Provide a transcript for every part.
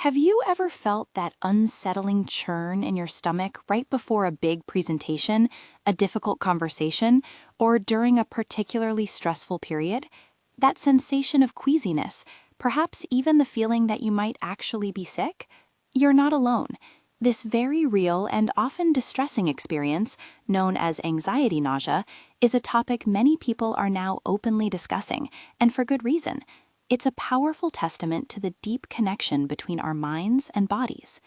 Have you ever felt that unsettling churn in your stomach right before a big presentation, a difficult conversation, or during a particularly stressful period? That sensation of queasiness, perhaps even the feeling that you might actually be sick? You're not alone. This very real and often distressing experience, known as anxiety nausea, is a topic many people are now openly discussing, and for good reason. It's a powerful testament to the deep connection between our minds and bodies.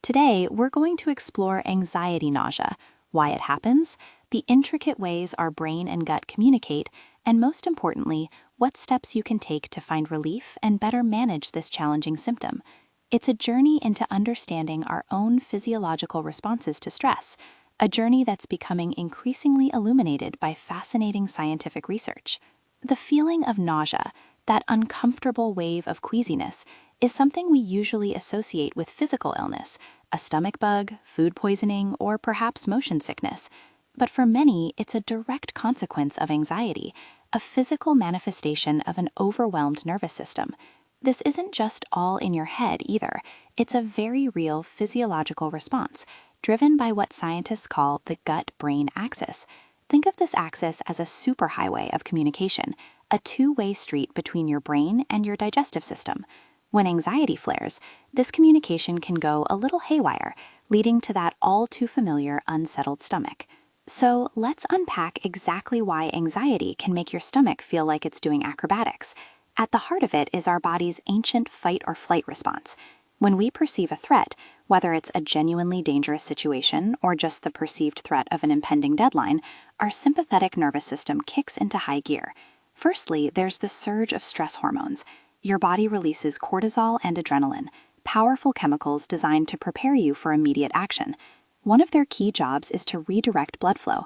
Today, we're going to explore anxiety nausea, why it happens, the intricate ways our brain and gut communicate, and most importantly, what steps you can take to find relief and better manage this challenging symptom. It's a journey into understanding our own physiological responses to stress, a journey that's becoming increasingly illuminated by fascinating scientific research. The feeling of nausea, that uncomfortable wave of queasiness, is something we usually associate with physical illness, a stomach bug, food poisoning, or perhaps motion sickness. But for many, it's a direct consequence of anxiety, a physical manifestation of an overwhelmed nervous system. This isn't just all in your head either. It's a very real physiological response, driven by what scientists call the gut-brain axis. Think of this axis as a superhighway of communication, a two-way street between your brain and your digestive system. When anxiety flares, this communication can go a little haywire, leading to that all-too-familiar unsettled stomach. So let's unpack exactly why anxiety can make your stomach feel like it's doing acrobatics. At the heart of it is our body's ancient fight-or-flight response. When we perceive a threat, whether it's a genuinely dangerous situation or just the perceived threat of an impending deadline, our sympathetic nervous system kicks into high gear. Firstly, there's the surge of stress hormones. Your body releases cortisol and adrenaline, powerful chemicals designed to prepare you for immediate action. One of their key jobs is to redirect blood flow.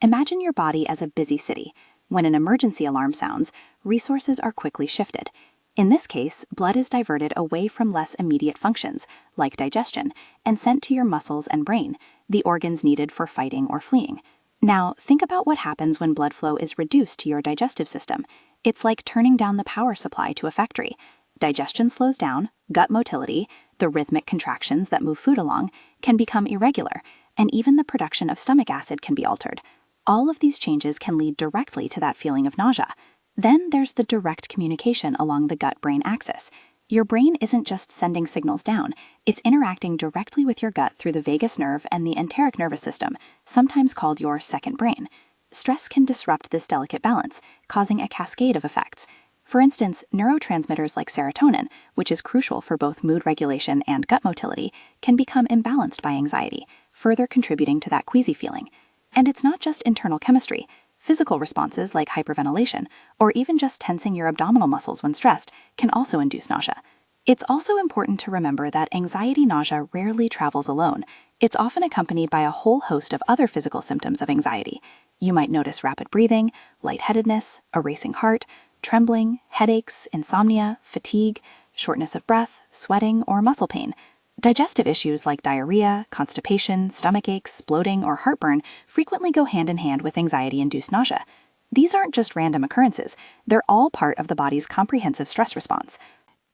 Imagine your body as a busy city. When an emergency alarm sounds, resources are quickly shifted. In this case, blood is diverted away from less immediate functions, like digestion, and sent to your muscles and brain, the organs needed for fighting or fleeing. Now, think about what happens when blood flow is reduced to your digestive system. It's like turning down the power supply to a factory. Digestion slows down, gut motility, the rhythmic contractions that move food along, can become irregular, and even the production of stomach acid can be altered. All of these changes can lead directly to that feeling of nausea. Then there's the direct communication along the gut-brain axis. Your brain isn't just sending signals down, it's interacting directly with your gut through the vagus nerve and the enteric nervous system, sometimes called your second brain. Stress can disrupt this delicate balance, causing a cascade of effects. For instance, neurotransmitters like serotonin, which is crucial for both mood regulation and gut motility, can become imbalanced by anxiety, further contributing to that queasy feeling. And it's not just internal chemistry. Physical responses like hyperventilation, or even just tensing your abdominal muscles when stressed, can also induce nausea. It's also important to remember that anxiety nausea rarely travels alone. It's often accompanied by a whole host of other physical symptoms of anxiety. You might notice rapid breathing, lightheadedness, a racing heart, trembling, headaches, insomnia, fatigue, shortness of breath, sweating, or muscle pain. Digestive issues like diarrhea, constipation, stomach aches, bloating, or heartburn frequently go hand in hand with anxiety-induced nausea. These aren't just random occurrences, they're all part of the body's comprehensive stress response.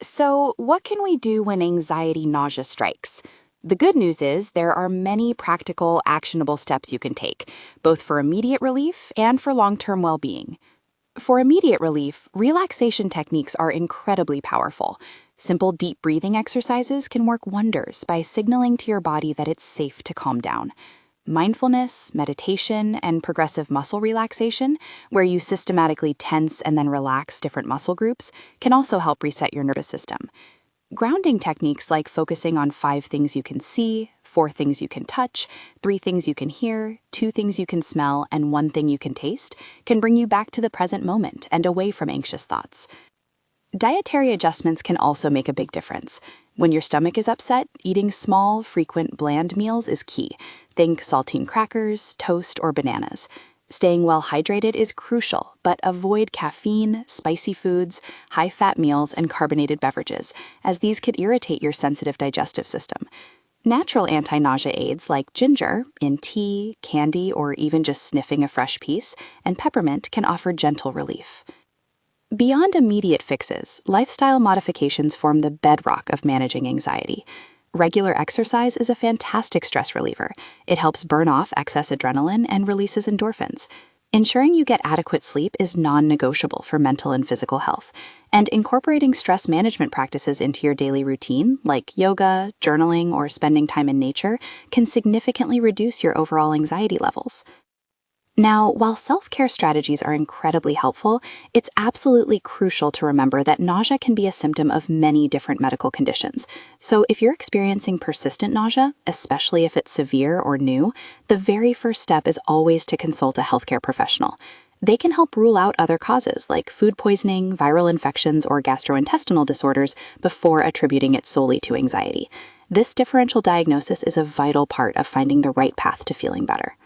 So, what can we do when anxiety nausea strikes? The good news is there are many practical, actionable steps you can take, both for immediate relief and for long-term well-being. For immediate relief, relaxation techniques are incredibly powerful. Simple deep breathing exercises can work wonders by signaling to your body that it's safe to calm down. Mindfulness, meditation, and progressive muscle relaxation, where you systematically tense and then relax different muscle groups, can also help reset your nervous system. Grounding techniques like focusing on 5 things you can see, 4 things you can touch, 3 things you can hear, 2 things you can smell, and 1 thing you can taste can bring you back to the present moment and away from anxious thoughts. Dietary adjustments can also make a big difference. When your stomach is upset, eating small, frequent, bland meals is key. Think saltine crackers, toast, or bananas. Staying well hydrated is crucial, but avoid caffeine, spicy foods, high-fat meals, and carbonated beverages, as these could irritate your sensitive digestive system. Natural anti-nausea aids like ginger, in tea, candy, or even just sniffing a fresh piece, and peppermint can offer gentle relief. Beyond immediate fixes, lifestyle modifications form the bedrock of managing anxiety. Regular exercise is a fantastic stress reliever. It helps burn off excess adrenaline and releases endorphins. Ensuring you get adequate sleep is non-negotiable for mental and physical health. And incorporating stress management practices into your daily routine, like yoga, journaling, or spending time in nature, can significantly reduce your overall anxiety levels. Now, while self-care strategies are incredibly helpful, it's absolutely crucial to remember that nausea can be a symptom of many different medical conditions. So if you're experiencing persistent nausea, especially if it's severe or new, the very first step is always to consult a healthcare professional. They can help rule out other causes like food poisoning, viral infections, or gastrointestinal disorders before attributing it solely to anxiety. This differential diagnosis is a vital part of finding the right path to feeling better.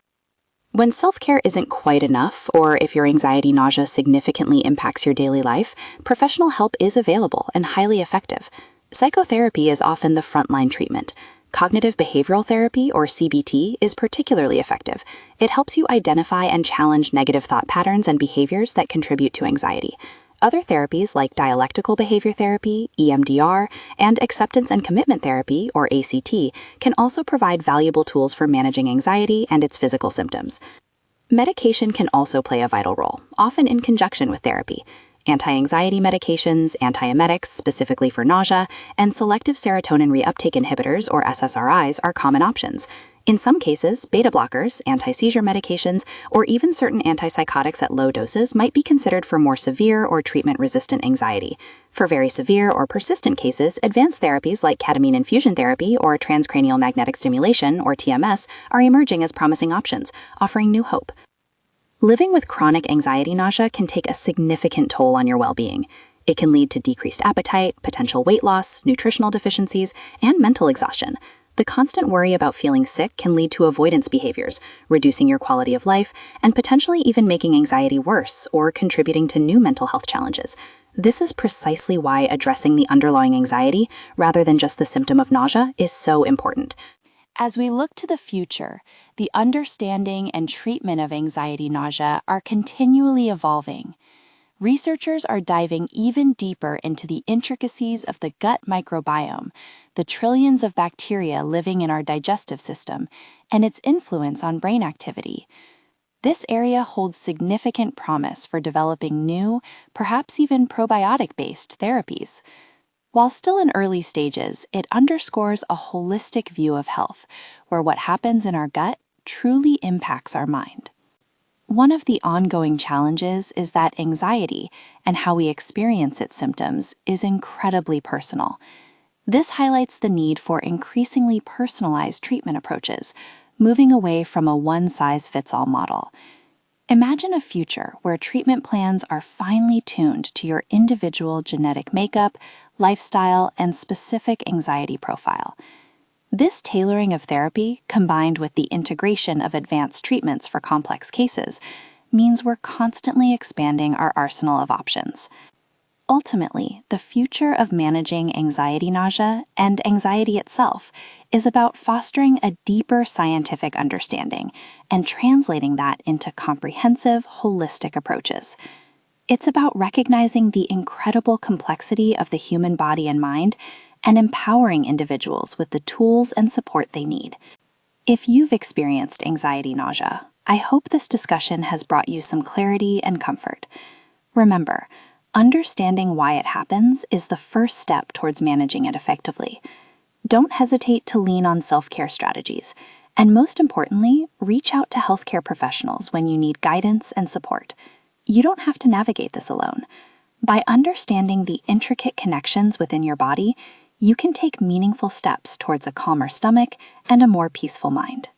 When self-care isn't quite enough, or if your anxiety nausea significantly impacts your daily life, professional help is available and highly effective. Psychotherapy is often the frontline treatment. Cognitive behavioral therapy, or CBT, is particularly effective. It helps you identify and challenge negative thought patterns and behaviors that contribute to anxiety. Other therapies like dialectical behavior therapy, EMDR, and acceptance and commitment therapy, or ACT, can also provide valuable tools for managing anxiety and its physical symptoms. Medication can also play a vital role, often in conjunction with therapy. Anti-anxiety medications, antiemetics, specifically for nausea, and selective serotonin reuptake inhibitors, or SSRIs, are common options. In some cases, beta blockers, anti-seizure medications, or even certain antipsychotics at low doses might be considered for more severe or treatment-resistant anxiety. For very severe or persistent cases, advanced therapies like ketamine infusion therapy or transcranial magnetic stimulation, or TMS, are emerging as promising options, offering new hope. Living with chronic anxiety nausea can take a significant toll on your well-being. It can lead to decreased appetite, potential weight loss, nutritional deficiencies, and mental exhaustion. The constant worry about feeling sick can lead to avoidance behaviors, reducing your quality of life, and potentially even making anxiety worse or contributing to new mental health challenges. This is precisely why addressing the underlying anxiety, rather than just the symptom of nausea, is so important. As we look to the future, the understanding and treatment of anxiety nausea are continually evolving. Researchers are diving even deeper into the intricacies of the gut microbiome, the trillions of bacteria living in our digestive system, and its influence on brain activity. This area holds significant promise for developing new, perhaps even probiotic-based therapies. While still in early stages, it underscores a holistic view of health, where what happens in our gut truly impacts our mind. One of the ongoing challenges is that anxiety and how we experience its symptoms is incredibly personal. This highlights the need for increasingly personalized treatment approaches, moving away from a one-size-fits-all model. Imagine a future where treatment plans are finely tuned to your individual genetic makeup, lifestyle, and specific anxiety profile. This tailoring of therapy, combined with the integration of advanced treatments for complex cases, means we're constantly expanding our arsenal of options. Ultimately, the future of managing anxiety nausea and anxiety itself is about fostering a deeper scientific understanding and translating that into comprehensive, holistic approaches. It's about recognizing the incredible complexity of the human body and mind and empowering individuals with the tools and support they need. If you've experienced anxiety nausea, I hope this discussion has brought you some clarity and comfort. Remember, understanding why it happens is the first step towards managing it effectively. Don't hesitate to lean on self-care strategies, and most importantly, reach out to healthcare professionals when you need guidance and support. You don't have to navigate this alone. By understanding the intricate connections within your body, you can take meaningful steps towards a calmer stomach and a more peaceful mind.